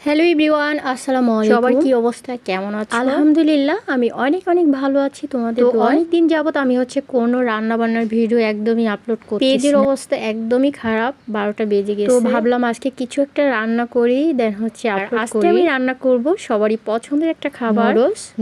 Hello everyone, আসসালামু আলাইকুম। সবার কি অবস্থা, কেমন আছো? আলহামদুলিল্লাহ, আমি অনেক অনেক ভালো আছি। তোমাদের অনেক দিন যাবত আমি কোনো রান্না বান্নার ভিডিও একদমই আপলোড করতেছি না। পেজের অবস্থা একদমই খারাপ, 12টা বেজে গেছে। তো ভাবলাম আজকে কিছু একটা রান্না করি, দেন আপলোড আজকে করি। আমি রান্না করব সবারই পছন্দের একটা খাবার,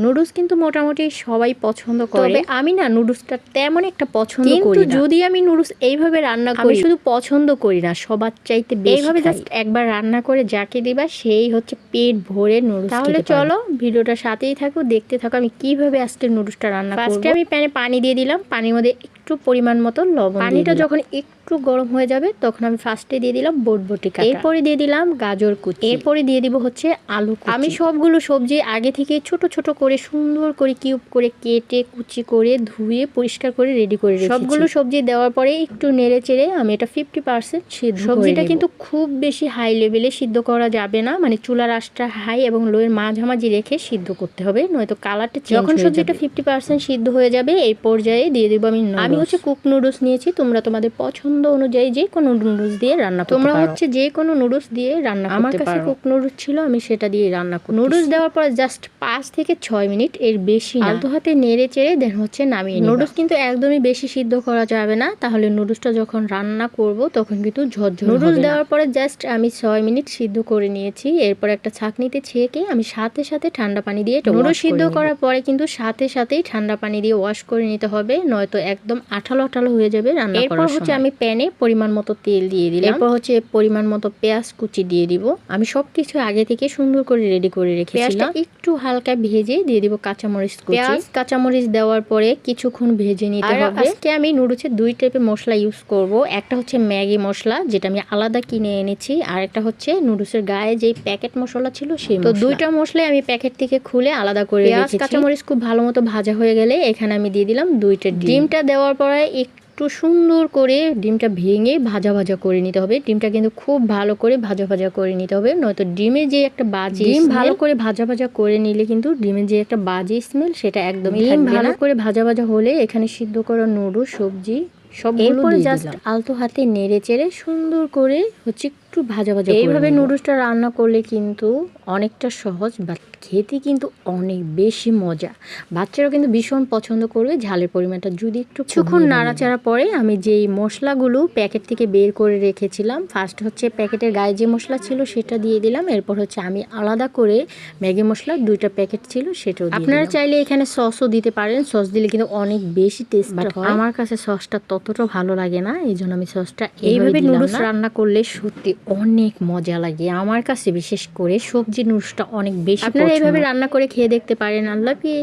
নুডলস। কিন্তু মোটামুটি সবাই পছন্দ করে, তবে আমি না নুডলসটা তেমন একটা পছন্দ করি না। কিন্তু যদি আমি নুডলস এইভাবে রান্না করি, আমি শুধু পছন্দ করি না, সবার চাইতে বেশি এইভাবে খাই। জাস্ট একবার রান্না করে যাকে দিবা সেই হচ্ছে পেট ভরে নুডলস। তাহলে চলো ভিডিওটা সাথেই থাকো, দেখতে থাকো আমি কিভাবে আজকে নুডলসটা রান্না করব। ফার্স্টে আমি প্যানে পানি দিয়ে দিলাম, পানির মধ্যে একটু পরিমাণ মতো লবণ। পানিটা যখন একটু গরম হয়ে যাবে তখন আমি ফার্স্টে দিয়ে দিলাম বটবটি কাটা, এরপরে দিয়ে দিলাম গাজর কুচি, এরপরে দিয়ে দিব হচ্ছে আলু কুচি। আমি সবগুলো সবজি আগে থেকে ছোট ছোট করে সুন্দর করে কিউব করে কেটে কুচি করে ধুয়ে পরিষ্কার করে রেডি করে রেখেছি। সবগুলো সবজি দেওয়ার পরে একটু নেড়ে চেড়ে আমি এটা 50% সিদ্ধ। সবজিটা কিন্তু খুব বেশি হাই লেভেলে সিদ্ধ করা যাবে না, মানে চুলার আঁচটা হাই এবং লোয়ের মাঝামাঝি রেখে সিদ্ধ করতে হবে, নয়তো কালারটা চেঞ্জ হয়ে যাবে। যখন সবজিটা 50% সিদ্ধ হয়ে যাবে এই পর্যায়ে দিয়ে দেব আমি হচ্ছে কুক নুডলস নিয়েছি। তোমরা তোমাদের পছন্দ অনুযায়ী যে কোনো নুডলস দিয়ে রান্না করতে পারো। তোমরা হচ্ছে যে কোনো নুডলস দিয়ে রান্না করতে পারো। আমার কাছে কুক নুডলস ছিল, আমি সেটা দিয়ে রান্না করি। নুডলস দেওয়ার পর জাস্ট 5 থেকে 6 মিনিট, এর বেশি না, আলতো হাতে নেড়ে চেড়ে দেন হচ্ছে নামিয়ে নিব। নুডলস কিন্তু একদমই বেশি সিদ্ধ করা যাবে না, তাহলে নুডলসটা যখন রান্না করব তখন কিন্তু ঝরঝরে হবে না। নুডলস দেওয়ার পরে জাস্ট আমি 6 মিনিট সিদ্ধ করে নিয়েছি। এরপর একটা ছাঁকনিতে ছেঁকে আমি সাথে সাথে ঠান্ডা পানি দিয়ে নুডলস সিদ্ধ করার পরে কিন্তু সাথে সাথেই ঠান্ডা পানি দিয়ে ওয়াশ করে নিতে হবে, নয়তো একদম আঠালো আঠালো হয়ে যাবে রান্না করার সময়। এরপর হচ্ছে আমি প্যানে পরিমাণ মতো তেল দিয়ে দিলাম, এরপর হচ্ছে পরিমাণ মতো পেঁয়াজ কুচি দিয়ে দিব। আমি সবকিছু আগে থেকে সুন্দর করে রেডি করে রেখেছিলাম। একটু হালকা ভেজে দিয়ে দিব কাঁচামরিচ কুচি। পেঁয়াজ কাঁচামরিচ দেওয়ার পরে কিছুক্ষণ ভেজে নিতে হবে। আজকে আমি নুডলসে 2 টাইপের মশলা ইউজ করব। একটা হচ্ছে ম্যাগি মশলা, যেটা আমি আলাদা কিনে এনেছি, আর একটা হচ্ছে নুডলসের গায়ে যেই প্যাকেট মশলা ছিল সেই। তো 2টা মশলাই আমি প্যাকেট থেকে খুলে আলাদা করে রেখেছি। পেঁয়াজ কাঁচামরিচ খুব ভালো মতো ভাজা হয়ে গেলে এখানে আমি দিয়ে দিলাম 2টা ডিম। ডিমটা দেওয়ার পরে একটু সুন্দর করে ডিমটা ভেঙে ভাজা ভাজা করে নিতে হবে। ডিমটা কিন্তু খুব ভালো করে ভাজা ভাজা করে নিতে হবে, নয়তো ডিমের যে একটা বাজে ডিম ভালো করে ভাজা ভাজা করে নিলে কিন্তু ডিমের যে একটা বাজে স্মেল সেটা একদমই থাকবে না। ভালো করে ভাজা ভাজা হলে এখানে সিদ্ধ করা নুডলস সবজি সবগুলো জাস্ট আলতো হাতে নেড়ে চেড়ে সুন্দর করে হচ্ছে একটু ভাজা ভাজা। এইভাবে নুডলসটা রান্না করলে কিন্তু অনেকটা সহজ, বাট খেতে কিন্তু অনেক বেশি মজা। বাচ্চারাও কিন্তু ভীষণ পছন্দ করবে। ঝালের পরিমাণটা যদি একটু কিছুক্ষণ নাড়াচাড়া পরে আমি যেই মশলাগুলো প্যাকেট থেকে বের করে রেখেছিলাম, ফার্স্ট হচ্ছে প্যাকেটের গায়ে যে মশলা ছিল সেটা দিয়ে দিলাম। এরপর হচ্ছে আমি আলাদা করে ম্যাগি মশলা 2টা প্যাকেট ছিল সেটাও। আপনারা চাইলে এখানে সসও দিতে পারেন, সস দিলে কিন্তু অনেক বেশি টেস্ট হয়। আমার কাছে সসটা ততটা ভালো লাগে না, এই জন্য আমি সসটা এইভাবে নুডলস রান্না করলে সত্যি অনেক মজা লাগে। আমার কাছে বিশেষ করে সবজি নুডলসটা অনেক বেশি। আপনারা এইভাবে রান্না করে খেয়ে দেখতে পারেন। আল্লাহ হাফেজ।